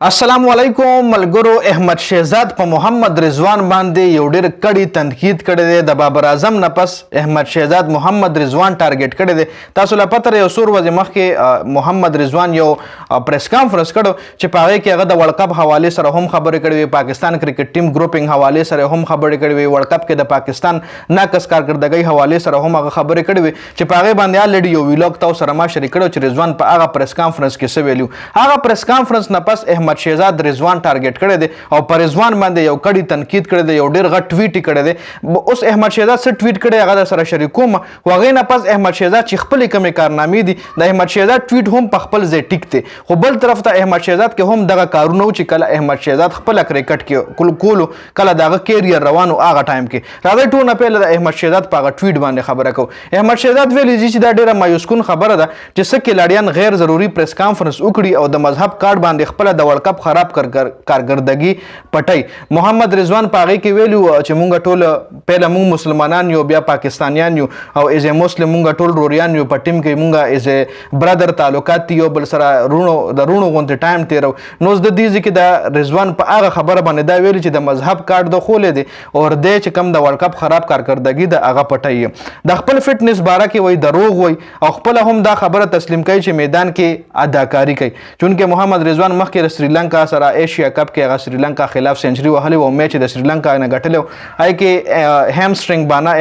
السلام علیکم ملګرو. احمد شهزاد په محمد رضوان باندې یو ډېر کړی تنقید کړی دی. د بابر اعظم نه پس احمد شهزاد محمد رضوان ټارګټ کړی دی. تاسو لا پته یو څو ورځې مخکې محمد رضوان یو پریس کانفرنس کړو چې په هغې کې هغه د ورلډ کپ حوالې سره هم خبرې کړې وې، پاکستان کرکټ ټیم ګروپینګ حوالې سره هم خبرې کړې وې، ورلډ کپ کې د پاکستان ناقص کارکردګۍ حوالې سره هم هغه خبرې کړې وې چې په هغې باندې الریډي یو ویلاګ تاسو سره ما شریک کړی چې رضوان په هغه پریس کانفرنس کې څه ویلي. هغه پریس کانفرنس نه پس احمد شهزاد رضوان ټارګټ کړی دی او پر رضوان باندې یو کړی تنقید کړی دی، یو ډېر غټ ټویټ یې کړی دی. اوس احمد شهزاد څه ټویټ کړی هغه در سره شریکوم. خو هغې نه پس احمد شهزاد چې خپلې کومې کارنامې دي د احمد شهزاد ټویټ هم په خپل ځای ټیک دی، خو بل طرف ته احمد شهزاد کې هم دغه کارونه و چې کله احمد شهزاد خپله کرکټ کې کولو، کله د هغه کیریر روان و هغه ټایم کې. راځئ ټول نه پهله د احمد شهزاد په هغه ټویټ باندې خبره کوو. احمد شهزاد ویلي دي چې دا ډېره مایوس کن خبره ده چې څه کلاډیان غیر ضروري پریس کانفرنس وکړي او د مذهب کارډ باندې خپله د ورلډ کپ خراب کارکردګي پټي. محمد رضوان په هغې کې ویلي وو چې مونږ ټول پهله مونږ مسلمانان یو، بیا پاکستانیان یو او ایز ا مسلم مونږ ټول روریان یو، په ټیم کې مونږ ایز ا برادر تعلقات دي، یو بل سره د رونو غوندې ټایم تېرو. نو زه د دې ځای کې د رضوان په هغه خبره باندې دا ویلي چې د مذهب کارډ د خولی دی او دی چې کوم د ورلډ کپ خراب کارکردګي د هغه پټی د خپل فټنس باره کې وایي دروغ وایي او خپله هم دا خبره تسلیم کوي چې میدان کې اداکاري کوي. چونکې محمد رضوان مخکې د سریلانکا سره ایشیا کپ کې هغه سریلانکا خلاف سنچري وهلی و او میچ د سریلانکا نه ګټلی و، هغې کې هیمسټرنګ بانه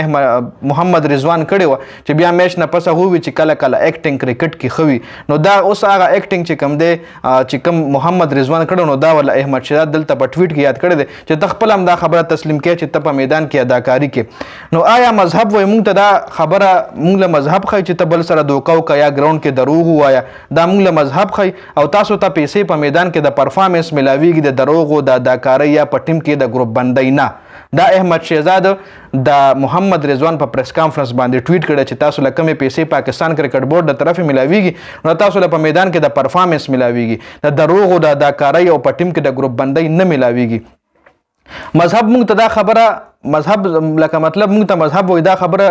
محمد رضوان کړې وه چې بیا میچ نه پس هغه ووي چې کله کله ایکټینګ کرکټ کې ښه وي. نو دا اوس هغه ایکټینګ چې کوم دی چې کوم محمد رضوان کړی نو دا ورله احمد شهزاد دلته په ټویټ کې یاد کړی دی چې ته خپله هم دا خبره تسلیم کړې چې ته په میدان کې اداکاري کې. نو آیا مذهب وایي موږ ته دا خبره موږ له مذهب ښایي چې ته بل سره دوکه وکړه یا ګراونډ کې دروغ ووایه، دا موږ له مذهب ښایي او تاسو ته پیسې په میدان کې د پرفارمنس میلاویږي د دروغو د اداکارۍ یا په ټیم کې د ګروپ بندۍ نه. دا احمد شهزاد د محمد رضوان په پریس کانفرنس باندې ټویټ کړی چې تاسو له کومې پیسې پاکستان کرکټ بورډ د طرفې میلاویږي نو تاسو له په میدان کې د پرفارمنس میلاویږي، د دروغو د اداکارۍ او په ټیم کې د ګروپ بندۍ نه میلاویږي. مذهب موږ ته دا خبره مذهب لکه مطلب موږ ته مذهب وایي دا خبره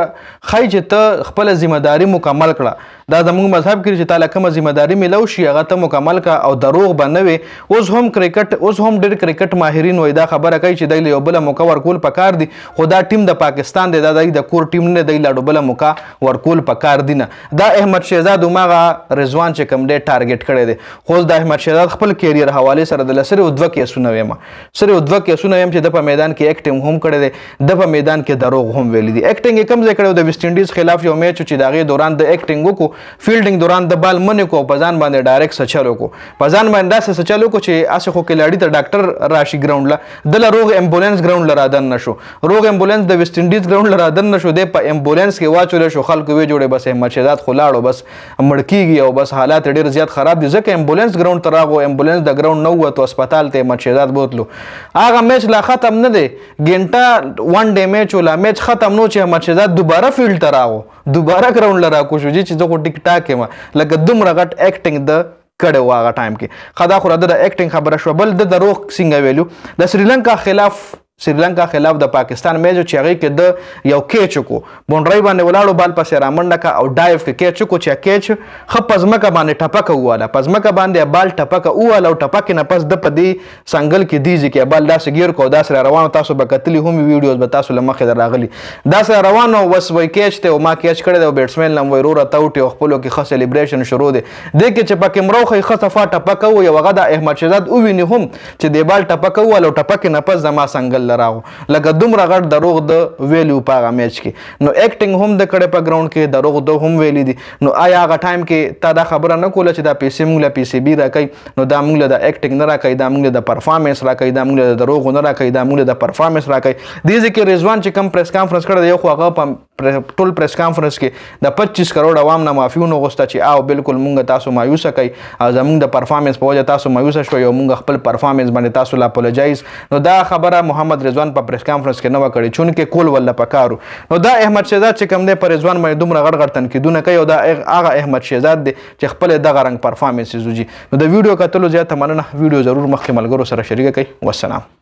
ښایي چې ته خپله ذمهداري مکمل کړه. دا زموږ مذهب کې چې تا له کومه ذمهداري میلو شي هغه ته مکمل کړه او دروغ به نه وي. اوس هم ډېر کرکټ ماهرین وایي دا خبره کوي چې دی له یو بله موقع ورکول پکار دي، خو دا ټیم د پاکستان دی، دا د کور ټیم نه دی، له بله موقع ورکول پکار دي نه. دا احمد شهزاد هماغه رضوان چې کوم دی ټارګټ کړی دی. خو د احمد شهزاد خپل کیریر حوالې سره د صرف دوه کیسونه ویم چې د په میدان کې ایکټینګ هم کړی دی، د په میدان کې دروغ هم ویلي دي. ایکټینګ یې کوم ځای کړی د ویسټ انډیز خلاف یو میچ چې د هغې دوران د ایکټینګ وکړو، فیلډینګ دوران د بال منې کړو، په ځان باندې ډایرکټ سچل وکړو، په ځان باندې داسې سچل وکړو چې هسې خو کلاډي ته ډاکټر راشي ګراونډ له دله روغ امبولینس ګراونډ له رادن نه شو، روغ امبولینس د ویسټ انډیز ګراونډ له رادن نه شو، دی په امبولینس کې واچولی شو، خلکو ویې جوړې بس احمد شهزاد خو لاړو بس مړ کېږي او بس حالات ډېر زیات خراب دي ځکه امبولینس ګراونډ ته راغو، امبولینس د ګراونډ نه ووتو، هسپتال ته احمد شهزاد بوتلو. هغه میچ لا ختم نه دی، ګنټه ون ډے میچ و، لا میچ ختم نو چې احمد شهزاد دوباره فیلډ ته راغو، دوباره ګراونډ له راکوشو چې زه خو ټیک ټاک یم، لکه دومره غټ ایکټینګ د کړی و هغه ټایم کې. ښه دا خو راده د ایکټینګ خبره شوه. بل د دروغ څنګه ویلو د سریلانکا خلاف د پاکستان میچ چې هغې کې د یو کیچ وکړو، بونډرۍ باندې ولاړو، بال پسې رامنډه کړه او ډایو کې کیچ وکړو چې کیچ ښه په ځمکه باندې ټپکه وواله، په ځمکه باندې بال ټپکه وواله او ټپکې نه پس د په دې څنګل کې دې ځای کې بال داسې ګیر کړو، داسې را روان و، تاسو به کتلي هم ویډیوز به تاسو له مخې در راغلي، داسې را روان و، بس وایي کیچ دی او ما کیچ کړی دی او بیټسمین له هم وایي وروره ته وټې او خپلو کې ښه سیلیبریشن شروع دی. دې کې چې پکې مروښی ښه صفا ټپکه ووایي او هغه د احمد شهزاد وویني هم چې دې بال ټپکه وواله او ټپکې نه پس زما څنګل له راغو، لکه دومره غټ دروغ د ویلو په هغه میچ کې. نو ایکټینګ هم د کړی په ګراونډ کې، دروغ د هم ویلي دي. نو آیا هغه ټایم کې تا دا خبره نه کوله چې دا پیسې موږ له پیسې بي راکوي، نو دا موږ له د ایکټینګ نه راکوي، دا موږ له د پرفارمنس راکوي، دا موږ له د دروغو نه راکوي، دا موږ له د پرفارمنس راکوي. دې ځای کې رضوان چې کوم پریس کانفرنس کړی دی یو خو هغه په ټول پریس کانفرنس کې د 25 کروڑ عوام نه معافي ونه غوښته چې او بالکل موږ تاسو مایوسه کوي او زموږ د پرفارمنس په وجه تاسو مایوسه شوئ او موږ خپل پرفارمنس باندې تاسو له اپولوجایز. نو دا خبره محمد رضوان په پریس کانفرنس کې نه وه کړې چونکې کول ولا پکارو. نو دا احمد شهزاد چې کوم دی په رضوان باندې دومره غټ غټ تنقیدونه کوي او دا هغه احمد شهزاد دی چې خپل دغه رنګ پرفارمنس وځي. نو د ویډیو کتلو زیاته مننه، ویډیو ضرور مخکې ملګرو سره شریکه کړئ. والسلام.